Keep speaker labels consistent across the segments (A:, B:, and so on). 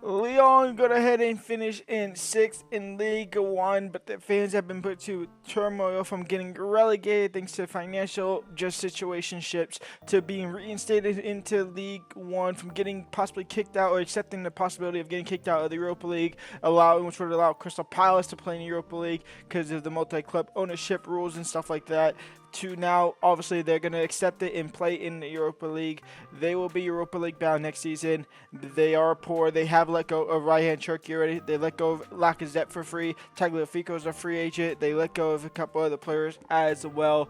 A: Lyon got ahead and finished in 6th in Ligue 1, but the fans have been put to turmoil from getting relegated thanks to financial just situationships to being reinstated into Ligue 1, from getting possibly kicked out or accepting the possibility of getting kicked out of the Europa League, which would allow Crystal Palace to play in the Europa League because of the multi-club ownership rules and stuff like that, to now obviously they're going to accept it and play in the Europa League. They will be Europa League bound next season. They are poor. They have let go of Ryan Cherky already. They let go of Lacazette for free. Tagliafico is a free agent. They let go of a couple other players as well.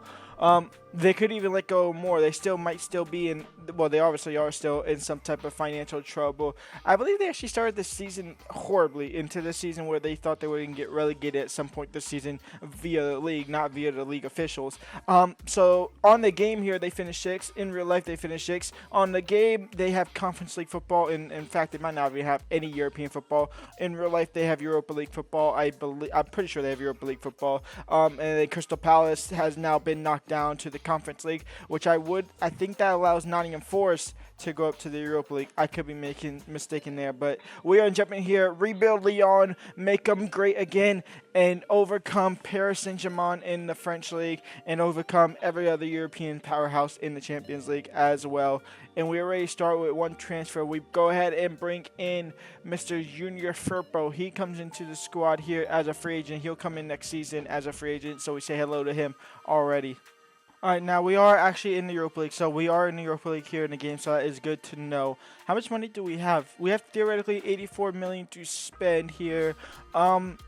A: They could even let go more. They might still be in, well, they obviously are still in some type of financial trouble. I believe they actually started this season horribly, into the season where they thought they were going to get relegated at some point this season via the league, not via the league officials. So on the game here, they finished 6th. In real life, they finished 6th. On the game, they have Conference League football. In fact, they might not even have any European football. In real life, they have Europa League football. I'm pretty sure they have Europa League football. And then Crystal Palace has now been knocked down to the Conference League, which I think that allows Nottingham Forest to go up to the Europa League. I could be mistaken there, but we are jumping here. Rebuild Lyon, make them great again, and overcome Paris Saint-Germain in the French League, and overcome every other European powerhouse in the Champions League as well. And we already start with one transfer. We go ahead and bring in Mr. Junior Firpo. He comes into the squad here as a free agent. He'll come in next season as a free agent, so we say hello to him already. Alright, now we are actually in the Europa League, so we are in the Europa League here in the game, so that is good to know. How much money do we have? We have theoretically 84 million to spend here. I'm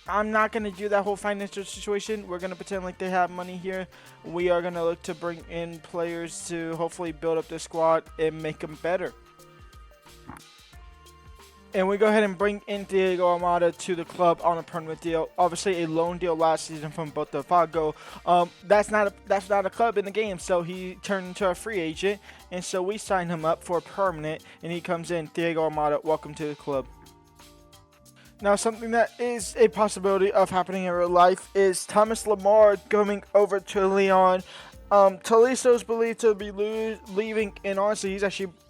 A: not going to do that whole financial situation. We're going to pretend like they have money here. We are going to look to bring in players to hopefully build up the squad and make them better. And we go ahead and bring in Diego Almada to the club on a permanent deal. Obviously, a loan deal last season from Botafogo. That's not a club in the game, so he turned into a free agent, and so we signed him up for a permanent, and he comes in. Diego Almada, welcome to the club. Now, something that is a possibility of happening in real life is Thomas Lemar coming over to Lyon. Tolisso is believed to be leaving, and honestly,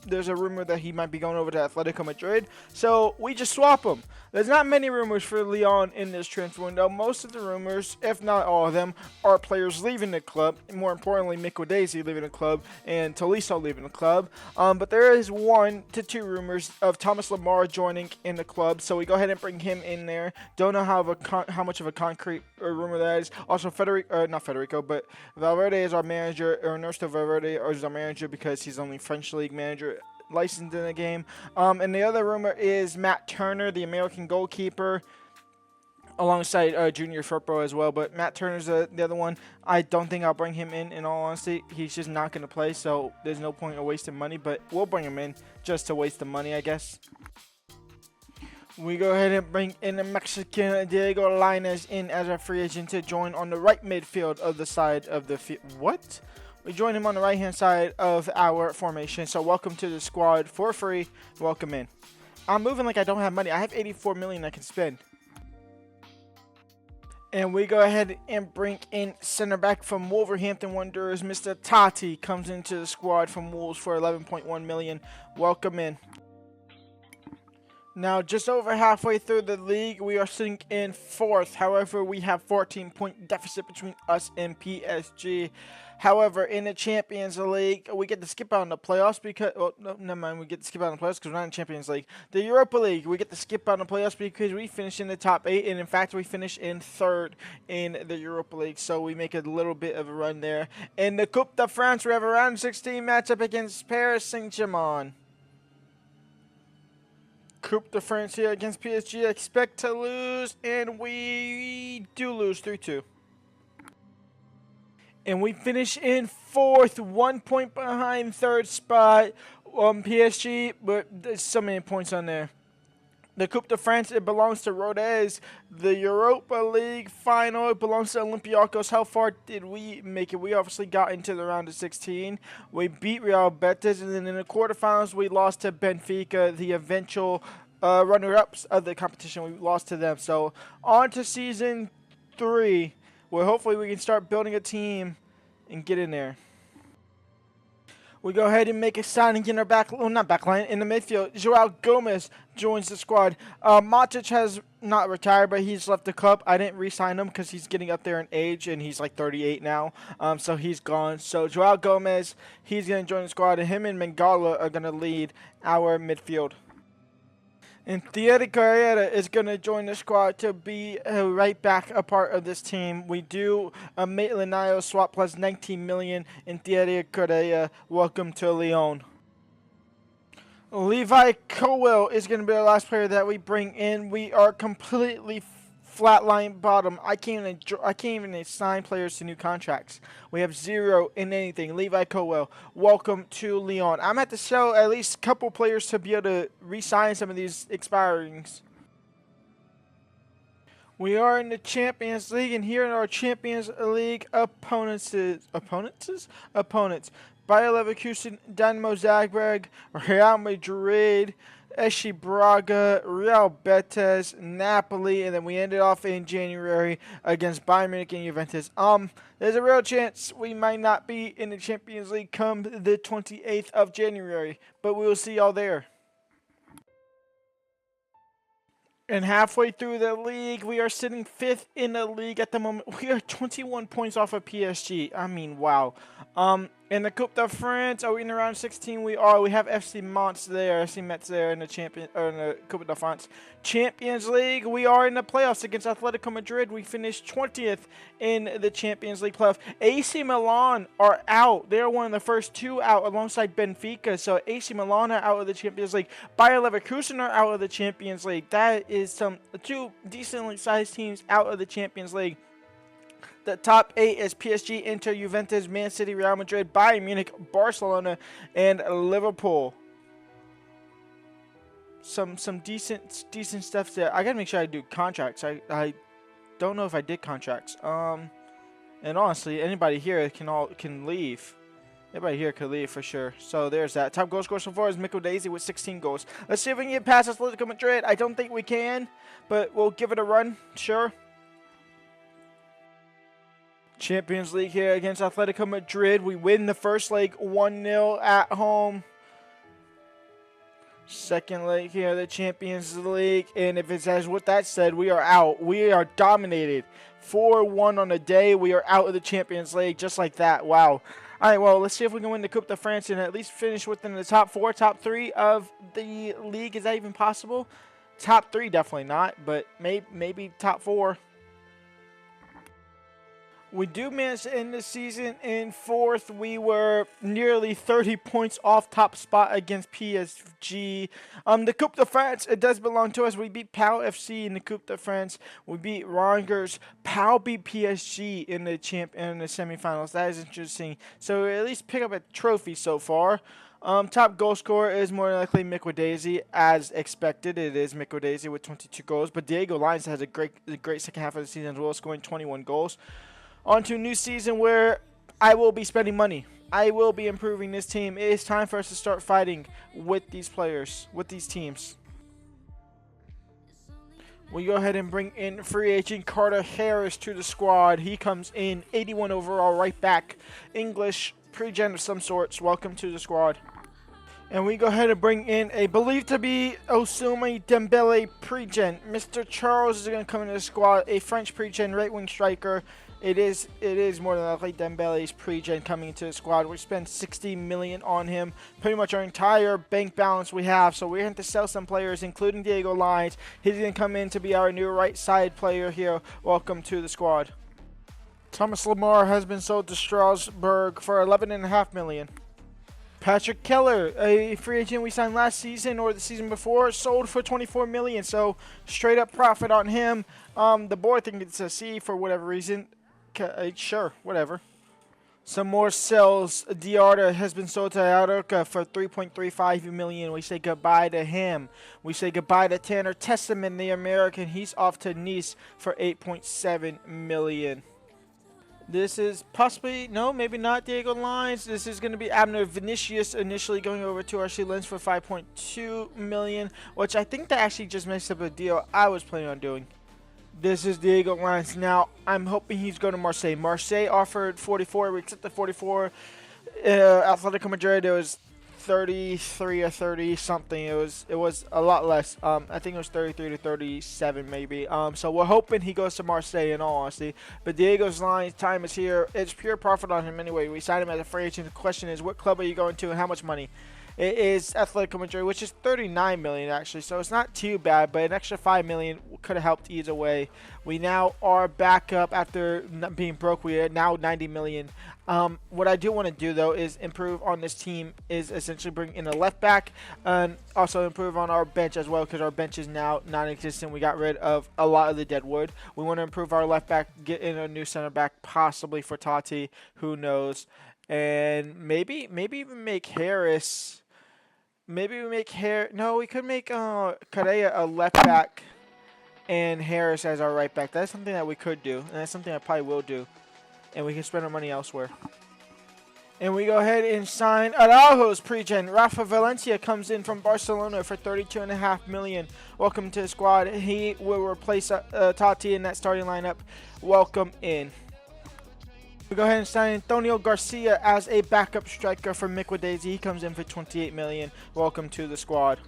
A: there's a rumor that he might be going over to Atletico Madrid, so we just swap him. There's not many rumors for Lyon in this transfer window. Most of the rumors, if not all of them, are players leaving the club, and more importantly, Mikko Daisy leaving the club, and Tolisso leaving the club. But there is 1 to 2 rumors of Thomas Lemar joining in the club, so we go ahead and bring him in there. Don't know how much of a concrete rumor that is. Also, Valverde is our manager. Ernesto Valverde is our manager because he's only French league manager licensed in the game. And the other rumor is Matt Turner, the American goalkeeper, alongside Junior Firpo as well. But Matt Turner's the other one. I don't think I'll bring him in all honesty. He's just not going to play, so there's no point in wasting money. But we'll bring him in just to waste the money, I guess. We go ahead and bring in the Mexican Diego Lainez in as a free agent to join on the right midfield of the side of the field. What? We join him on the right-hand side of our formation. So welcome to the squad for free. Welcome in. I'm moving like I don't have money. I have 84 million I can spend. And we go ahead and bring in center back from Wolverhampton Wanderers. Mr. Tati comes into the squad from Wolves for 11.1 million. Welcome in. Now, just over halfway through the league, we are sitting in 4th. However, we have 14-point deficit between us and PSG. However, in the Champions League, we get to skip out on the playoffs because... Well, no, never mind. We get to skip out on the playoffs because we're not in Champions League. The Europa League, we get to skip out on the playoffs because we finish in the top 8. And, in fact, we finish in 3rd in the Europa League. So, we make a little bit of a run there. In the Coupe de France, we have a round 16 matchup against Paris Saint-Germain. Coupe de France here against PSG. Expect to lose, and we do lose 3-2. And we finish in 4th, 1 point behind 3rd spot on PSG, but there's so many points on there. The Coupe de France, it belongs to Rodez. The Europa League final, it belongs to Olympiacos. How far did we make it? We obviously got into the round of 16. We beat Real Betis, and then in the quarterfinals, we lost to Benfica, the eventual runner-ups of the competition. We lost to them. So, on to Season 3, where hopefully we can start building a team and get in there. We go ahead and make a signing in our back, well, not back line, in the midfield. Joao Gomez joins the squad. Matic has not retired, but he's left the club. I didn't re-sign him because he's getting up there in age, and he's like 38 now. So he's gone. So Joao Gomez, he's going to join the squad, and him and Mangala are going to lead our midfield. And Thierry Carrera is going to join the squad to be right back a part of this team. We do a Maitland-Niles swap plus 19 million, and Thierry Carrera, welcome to Lyon. Levi Colwell is going to be the last player that we bring in. We are completely flatline bottom. I can't even assign players to new contracts. We have zero in anything. Levi Colwell, welcome to Lyon. I'm at to sell at least a couple players to be able to re-sign some of these expirings. We are in the Champions League, and here in our Champions League opponents. Bayer Leverkusen, Dynamo Zagreb, Real Madrid, Eshi Braga, Real Betis, Napoli, and then we ended off in January against Bayern Munich and Juventus. There's a real chance we might not be in the Champions League come the 28th of January, but we will see y'all there. And halfway through the league, we are sitting 5th in the league at the moment. We are 21 points off of PSG. I mean, wow. In the Coupe de France, are we in the round 16? We are. We have FC Metz there in the Coupe de France. Champions League, we are in the playoffs against Atletico Madrid. We finished 20th in the Champions League playoff. AC Milan are out. They're one of the first two out alongside Benfica. So AC Milan are out of the Champions League. Bayer Leverkusen are out of the Champions League. That is two decently sized teams out of the Champions League. The top 8 is PSG, Inter, Juventus, Man City, Real Madrid, Bayern Munich, Barcelona, and Liverpool. Some decent stuff there. I gotta make sure I do contracts. I don't know if I did contracts. And honestly, anybody here can leave. Everybody here could leave for sure. So there's that. Top goal scorer so far is Mikko Daisy with 16 goals. Let's see if we can get past Atletico Madrid. I don't think we can, but we'll give it a run. Sure. Champions League here against Atletico Madrid. We win the first leg 1-0 at home. Second leg here, the Champions League. And if it says what that said, we are out. We are dominated. 4-1 on the day. We are out of the Champions League just like that. Wow. All right, well, let's see if we can win the Coupe de France and at least finish within the top 4, top 3 of the league. Is that even possible? Top 3, definitely not, but maybe top 4. We do manage to end the season in 4th. We were nearly 30 points off top spot against PSG. The Coupe de France, it does belong to us. We beat Pau FC in the Coupe de France. We beat Rangers. Pau beat PSG in the semifinals. That is interesting. So we at least pick up a trophy so far. Top goal scorer is more likely Mikko Daisy, as expected. It is Mikko Daisy with 22 goals. But Diego Lyons has a great second half of the season as well, scoring 21 goals. On to a new season where I will be spending money. I will be improving this team. It is time for us to start fighting with these players, with these teams. We go ahead and bring in free agent Carter Harris to the squad. He comes in 81 overall, right back. English, pre-gen of some sorts. Welcome to the squad. And we go ahead and bring in a believed to be Ousmane Dembele pre-gen. Mr. Charles is going to come into the squad, a French pre-gen right-wing striker. It is more than likely Dembele's pre-gen coming into the squad. We spent 60 million on him, pretty much our entire bank balance we have. So we're going to sell some players, including Diego Lyons. He's going to come in to be our new right side player here. Welcome to the squad. Thomas Lemar has been sold to Strasbourg for 11.5 million. Patrick Keller, a free agent we signed last season or the season before, sold for 24 million. So straight up profit on him. The board thinks it's a C for whatever reason. Sure, whatever. Some more sells. Diarra has been sold to Aroca for 3.35 million. We say goodbye to him. We say goodbye to Tanner Testament, the American. He's off to Nice for 8.7 million. This is possibly, no, maybe not Diego Lyons. This is going to be Abner Vinicius initially going over to RC Lens for 5.2 million, which I think that actually just messed up a deal I was planning on doing. This is Diego Lyons. Now, I'm hoping he's going to Marseille. Marseille offered 44. We accepted 44. Atletico Madrid, it was 33 or 30 something. It was a lot less. I think it was 33 to 37 maybe. So we're hoping he goes to Marseille in all honesty. But Diego's line time is here. It's pure profit on him anyway. We signed him as a free agent. The question is, what club are you going to and how much money? It is Atletico Madrid, which is 39 million actually, so it's not too bad. But an extra 5 million could have helped either way. We now are back up after being broke. We are now 90 million. What I do want to do though is improve on this team. Is essentially bring in a left back and also improve on our bench as well, because our bench is now non-existent. We got rid of a lot of the dead wood. We want to improve our left back, get in a new center back, possibly for Totti. Who knows? And maybe even make Harris. Maybe we make No, we could make Correa a left back and Harris as our right back. That's something that we could do, and that's something I probably will do. And we can spend our money elsewhere. And we go ahead and sign Araujo's pre-gen. Rafa Valencia comes in from Barcelona for 32.5 million. Welcome to the squad. He will replace Totti in that starting lineup. Welcome in. We go ahead and sign Antonio Garcia as a backup striker for Miquidese. He comes in for 28 million. Welcome to the squad.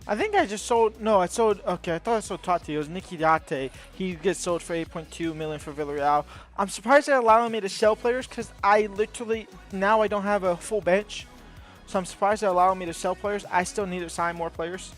A: I think I just sold. No, I sold. Okay, I thought I sold Totti. It was Nikidate. He gets sold for 8.2 million for Villarreal. I'm surprised they're allowing me to sell players because I literally now I don't have a full bench. So I'm surprised they're allowing me to sell players. I still need to sign more players.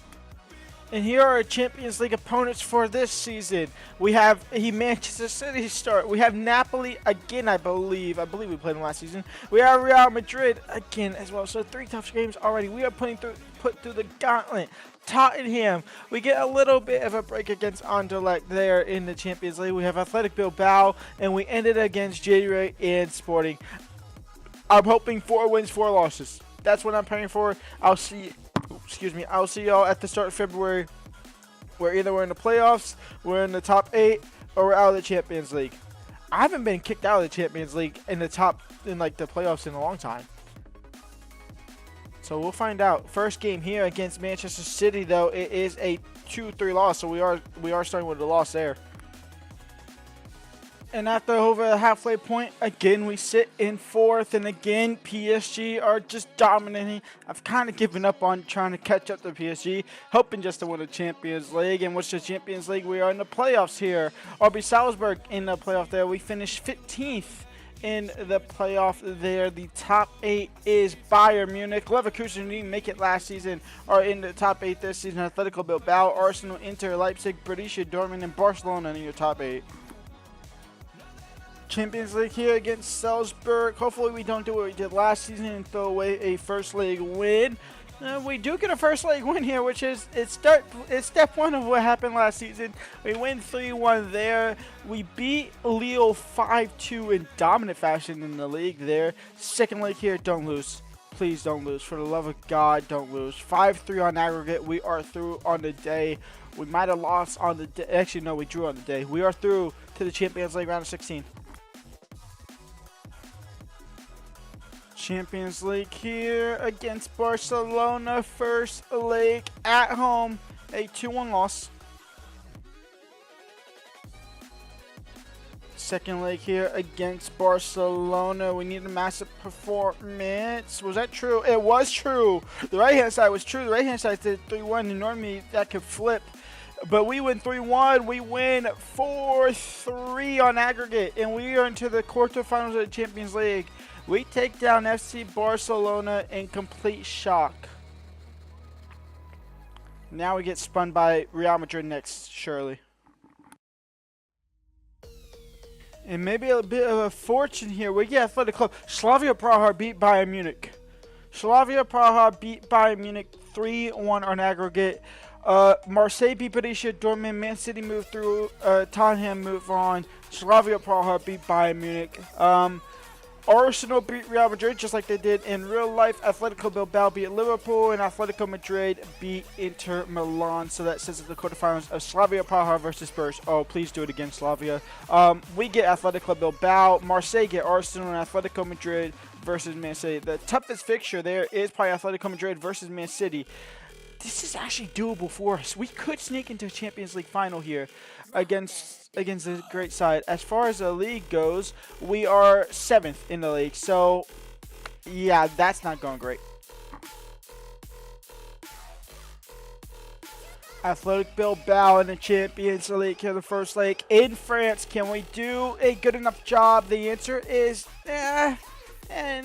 A: And here are our Champions League opponents for this season. We have a Manchester City start. We have Napoli again, I believe. I believe we played them last season. We have Real Madrid again as well. So 3 tough games already. We are put through the gauntlet. Tottenham. We get a little bit of a break against Anderlecht there in the Champions League. We have Athletic Bilbao, and we ended against J-Ray and Sporting. I'm hoping 4 wins, 4 losses. That's what I'm praying for. I'll see y'all at the start of February. We're either in the playoffs, we're in the top 8, or we're out of the Champions League. I haven't been kicked out of the Champions League in the playoffs in a long time. So we'll find out. First game here against Manchester City, though, it is a 2-3 loss. So we are starting with a loss there. And after over the halfway point, again, we sit in 4th. And again, PSG are just dominating. I've kind of given up on trying to catch up to PSG, hoping just to win the Champions League. And what's the Champions League? We are in the playoffs here. RB Salzburg in the playoff there. We finished 15th in the playoff there. The top 8 is Bayern Munich. Leverkusen, who didn't make it last season, are in the top 8 this season. Atletico Bilbao, Arsenal, Inter, Leipzig, Borussia Dortmund, and Barcelona in your top 8. Champions League here against Salzburg. Hopefully we don't do what we did last season and throw away a first leg win. We do get a first leg win here, which is it's step 1 of what happened last season. We win 3-1 there. We beat Lyon 5-2 in dominant fashion in the league there. Second leg here, don't lose. Please don't lose. For the love of God, don't lose. 5-3 on aggregate. We are through on the day. We might have lost on the day. Actually, no, we drew on the day. We are through to the Champions League round of 16. Champions League here against Barcelona. First leg at home, a 2-1 loss. Second leg here against Barcelona. We need a massive performance. Was that true? It was true. The right-hand side was true. The right-hand side did 3-1, and normally that could flip. But we win 3-1. We win 4-3 on aggregate, and we are into the quarterfinals of the Champions League. We take down FC Barcelona in complete shock. Now we get spun by Real Madrid next, surely. And maybe a bit of a fortune here. We get Athletic Club. Slavia Praha beat Bayern Munich. Slavia Praha beat Bayern Munich 3-1 on aggregate. Marseille beat Borussia Dortmund. Man City moved through. Tottenham moved on. Slavia Praha beat Bayern Munich. Arsenal beat Real Madrid just like they did in real life. Atletico Bilbao beat Liverpool, and Atletico Madrid beat Inter Milan. So that says the quarterfinals of Slavia Praha versus Spurs. Oh, please do it again, Slavia. We get Atletico Bilbao. Marseille get Arsenal, and Atletico Madrid versus Man City. The toughest fixture there is probably Atletico Madrid versus Man City. This is actually doable for us. We could sneak into a Champions League final here against a great side. As far as the league goes, we are 7th in the league. So Yeah, that's not going great. Athletic Bilbao in the Champions League here, the first leg in France. Can we do a good enough job? The answer is, and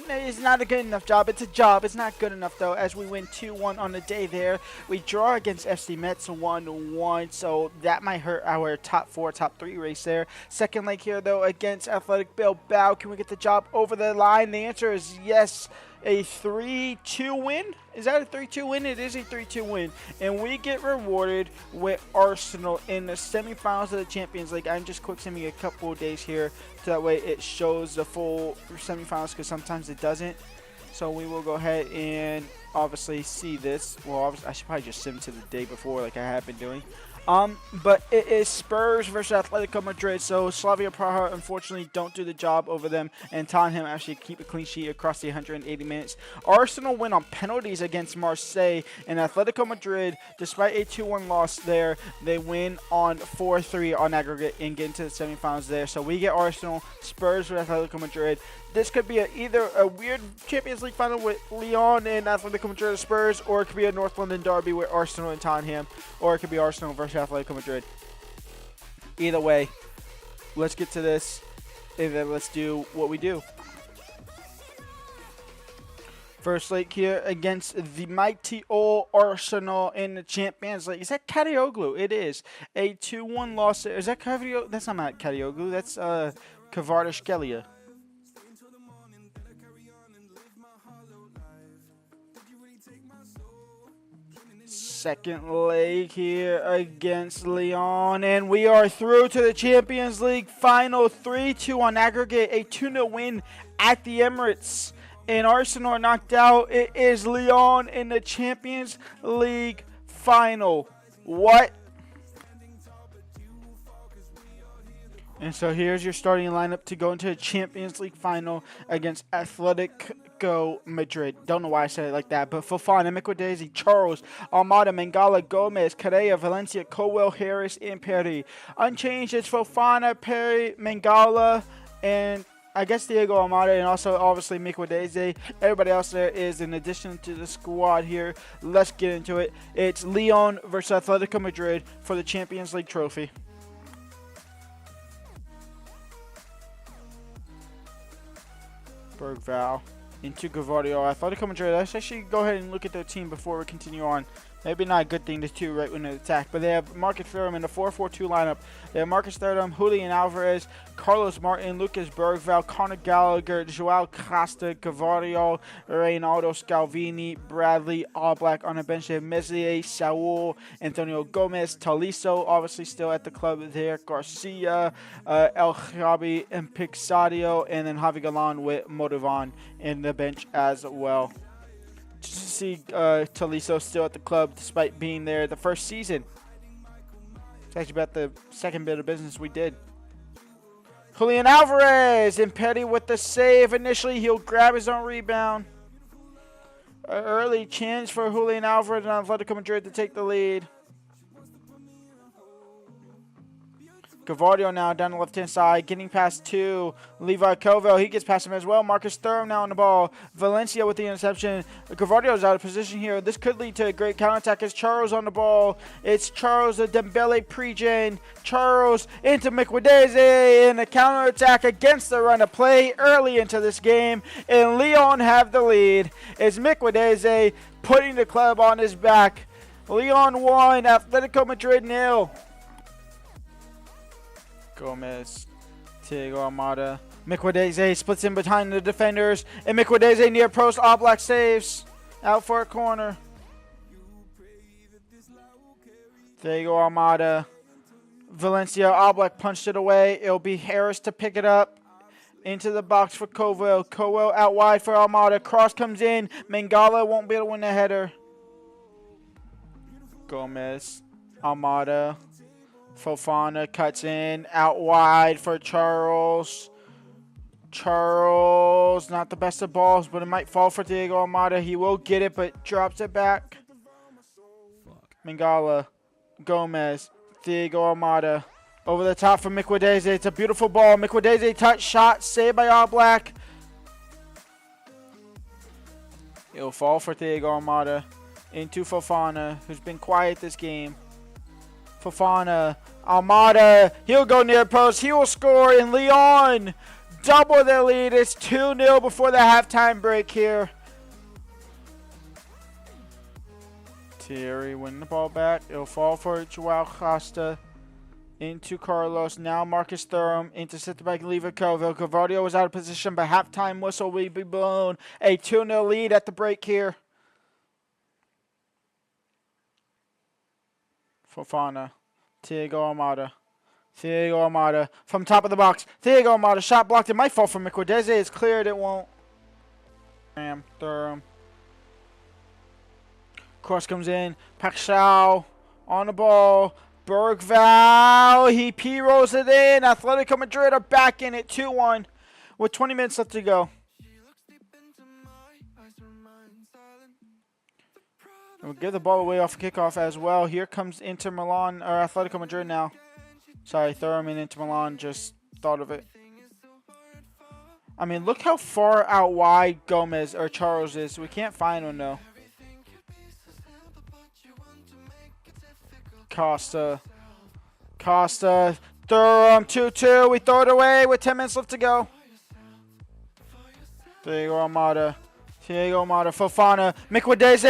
A: it's not a good enough job. It's a job. It's not good enough, though, as we win 2-1 on the day there. We draw against FC Metz 1-1, so that might hurt our top 4, top 3 race there. Second leg here, though, against Athletic Bilbao. Can we get the job over the line? The answer is yes. A 3-2 win? Is that a 3-2 win? It is a 3-2 win. And we get rewarded with Arsenal in the semifinals of the Champions League. I'm just quick sending a couple of days here so that way it shows the full semifinals because sometimes it doesn't. So we will go ahead and obviously see this. Well, obviously, I should probably just send to the day before like I have been doing. But it is Spurs versus Atletico Madrid. So Slavia Praha unfortunately don't do the job over them, and Tottenham actually keep a clean sheet across the 180 minutes. Arsenal win on penalties against Marseille, and Atletico Madrid, despite a 2-1 loss there, they win on 4-3 on aggregate and get into the semifinals there. So we get Arsenal, Spurs with Atletico Madrid. This could be either a weird Champions League final with Lyon and Atletico Madrid and Spurs, or it could be a North London derby with Arsenal and Tottenham, or it could be Arsenal versus Atletico Madrid. Either way, let's get to this, and then let's do what we do. First leg here against the mighty old Arsenal in the Champions League. Is that Kadioglu? It is. A 2-1 loss. Is that Kadioglu? That's not Kadioglu. That's Kvaratskhelia. Second leg here against Lyon, and we are through to the Champions League final. 3-2 on aggregate, a 2-0 win at the Emirates, and Arsenal are knocked out. It is Lyon in the Champions League final. What? And so here's your starting lineup to go into the Champions League final against Atletico Madrid. Don't know why I said it like that, but Fofana, Miquelez, Charles, Almada, Mangala, Gomez, Correa, Valencia, Colwell, Harris, and Perry. Unchanged is Fofana, Perry, Mangala, and I guess Diego Almada, and also obviously Miquelez. Everybody else there is in addition to the squad here. Let's get into it. It's Lyon versus Atletico Madrid for the Champions League trophy. Bergval into Gavardio. Atletico Madrid. Let's actually go ahead and look at their team before we continue on. Maybe not a good thing to do right when they attack, but they have Marcus Thuram in the 4-4-2 lineup. They have Marcus Thuram, Julian Alvarez, Carlos Martin, Lucas Bergval, Conor Gallagher, Joao Costa, Gavardio, Reynaldo Scalvini, Bradley, Oblak on the bench. They have Meslier, Saul, Antonio Gomez, Tolisso, obviously still at the club there, Garcia, El Khabi, and Pixadio, and then Javi Galan with Motivan in the bench as well. Just to see Tolisso still at the club despite being there the first season. It's actually about the second bit of business we did. Julian Alvarez and Petty with the save. Initially, he'll grab his own rebound. An early chance for Julian Alvarez and Atletico Madrid to take the lead. Gavardio now down the left-hand side, getting past two. Levi Colville, he gets past him as well. Marcus Thuram now on the ball. Valencia with the interception. Gavardio's out of position here. This could lead to a great counterattack. It's Charles on the ball. It's Charles, the Dembele pre-gen. Charles into Miquelez, and a counterattack against the run of play early into this game. And Lyon have the lead. It's Miquelez putting the club on his back. Lyon 1, Atletico Madrid 0. Gomez, Diego Almada, Miquelez splits in behind the defenders, and Miquelez near post, Oblak saves, out for a corner. Diego Almada, Valencia, Oblak punched it away. It'll be Harris to pick it up. Into the box for Colwell. Colwell out wide for Almada. Cross comes in. Mangala won't be able to win the header. Gomez, Almada. Fofana cuts in, out wide for Charles. Charles, not the best of balls, but it might fall for Diego Almada. He will get it, but drops it back. Mangala, Gomez, Diego Almada. Over the top for Miquelez. It's a beautiful ball. Miquelez touch shot, saved by Oblak. It'll fall for Thiago Almada into Fofana, who's been quiet this game. Fofana, Almada, he'll go near post, he will score, and Lyon double their lead. It's 2-0 before the halftime break here. Thierry winning the ball back. It'll fall for Joao Costa into Carlos. Now Marcus Thuram intercepted by Leverkusen. Cavadio was out of position, but halftime whistle will be blown. A 2-0 lead at the break here. Fofana, Thiago Almada. Thiago Almada from top of the box. Thiago Almada, shot blocked. It might fall from Miquideze. It's cleared. It won't. Thuram. Cross comes in. Paxao on the ball. Bergval. He P-rolls it in. Atletico Madrid are back in it 2-1 with 20 minutes left to go. We'll give the ball away off kickoff as well. Here comes Inter Milan, or Atletico Madrid now. Sorry, Thuram and Inter Milan, just thought of it. I mean, look how far out wide Gomez or Charles is. We can't find him, though. Costa, Thuram, 2-2. We throw it away with 10 minutes left to go. Thiago Almada, Fofana, Miquideze.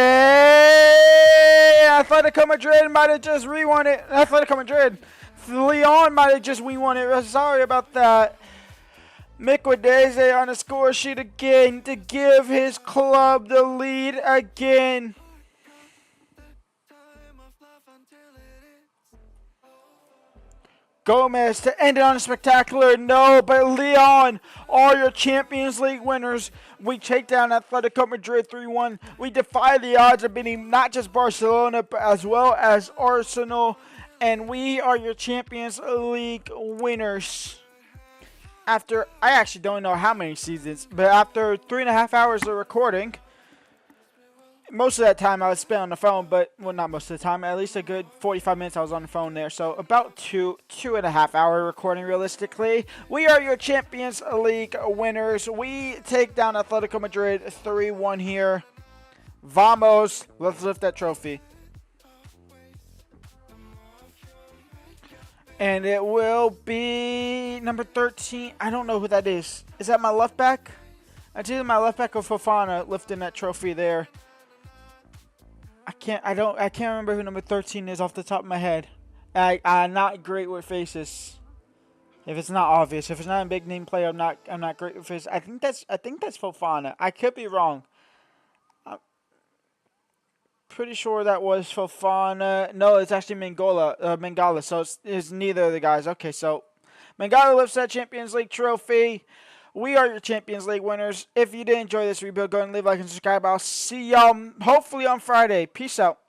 A: Atletico Madrid might have just re-won it. Atletico Madrid. Lyon might have just re-won it. Sorry about that. Miquideze on the score sheet again to give his club the lead again. Gomez to end it on a spectacular no, but Lyon are your Champions League winners. We take down Atletico Madrid 3-1. We defy the odds of beating not just Barcelona, but as well as Arsenal. And we are your Champions League winners. After, I actually don't know how many seasons, but after 3.5 hours of recording, most of that time I was spent on the phone, but, well, not most of the time, at least a good 45 minutes I was on the phone there. So about 2.5 hour recording realistically. We are your Champions League winners. We take down Atletico Madrid 3-1 here. Vamos, let's lift that trophy. And it will be number 13. I don't know who that is. Is that my left back? It's either my left back or Fofana lifting that trophy there. I can't remember who number 13 is off the top of my head. I'm not great with faces. If it's not obvious, if it's not a big name player, I'm not great with faces. I think that's Fofana. I could be wrong. Pretty sure that was Fofana. No, it's actually Mangala. So it's neither of the guys. Okay, so Mangala lifts that Champions League trophy. We are your Champions League winners. If you did enjoy this rebuild, go ahead and leave a like and subscribe. I'll see y'all hopefully on Friday. Peace out.